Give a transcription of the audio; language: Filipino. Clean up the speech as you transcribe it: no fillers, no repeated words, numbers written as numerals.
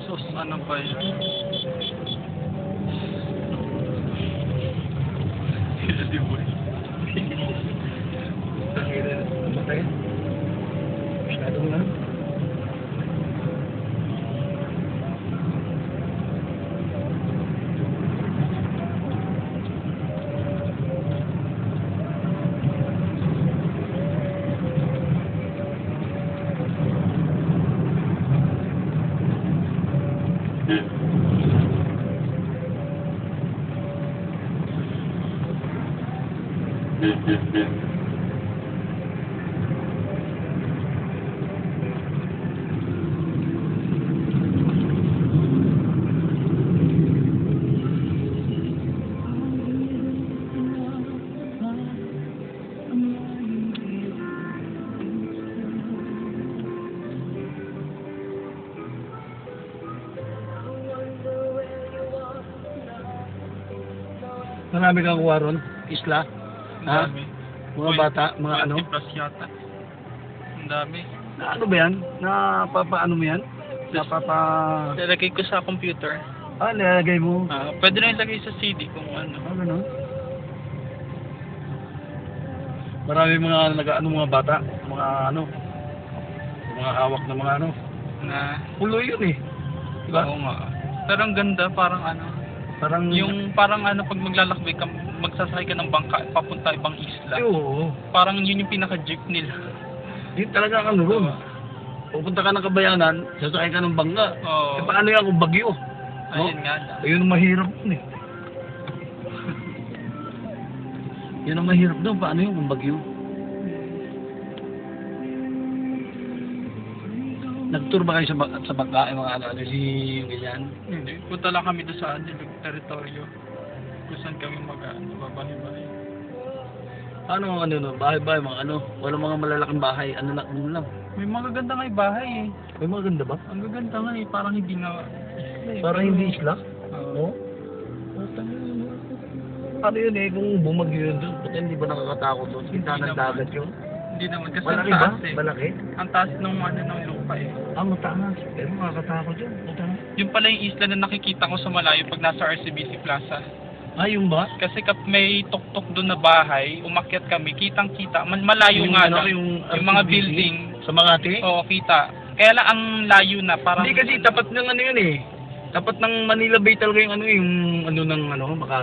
Sus, ano ba yun? Hindi mo. Matay. Masyadong na. Marami kang kuha ron? Isla? Ha? Ang dami. Mga bata? Mga ano? 20 plus yata. Ang dami. Na ano ba yan? Napapaano mo yan? Napapa... Nilagay ko sa computer. Nilagay mo? Pwede na ilagay sa CD kung ano. Ano? Marami mga nag-ano mga bata, mga ano, mga hawak na mga ano. Na, Pulo yun eh. Diba? oo nga. Pero ang ganda, parang ano. Parang... Yung parang ano, pag maglalakbay ka, magsasakay ka ng bangka, papunta ibang isla. Oo. Parang yun yung pinaka-jeep nila. Yun talaga ano ron. Pupunta ka ng Kabayanan, sasakay ka ng bangga. Oo. Paano yan kung bagyo? Ayun nga lang. Ayun ang mahirap dun eh. Yun ang mahirap doon. Paano yun kung bagyo? Nag-tour ba kayo sa bangka, mga ano, si ganyan? Hindi. Punta lang kami doon sa teritoryo. Kung saan kami babahay-bahay. Ano ang ano no? Bahay-bahay, mga ano? Walang mga malalaking bahay. Ano lang? May mga ganda nga yung bahay eh. May mga ganda ba? Ang gaganda nga eh. Parang hindi nga Parang hindi isla? Oo. No? Ano yun eh, kung bumagyo yun doon, ba't hindi ba nakakatakot doon? Kita ng dagat yun? Hindi naman. Kasi Malaki ang ba? taas eh. Malaki? Ang taas ng ano ng lupa eh. Mataas. Pero makakatakot yun. Mataas. Yung pala yung isla na nakikita ko sa malayo pag nasa RCBC Plaza. Yung ba? Kasi may tuktok doon na bahay, umakyat kami, kitang-kita. Malayo nga ano, lang. yung mga RCBC? building. Sa Makati? Oo, kita. Kaya lang ang layo na. Parang Hindi kasi tapat ng ano yun eh. Tapat ng Manila Bay talaga yung ano ng ano, Makati.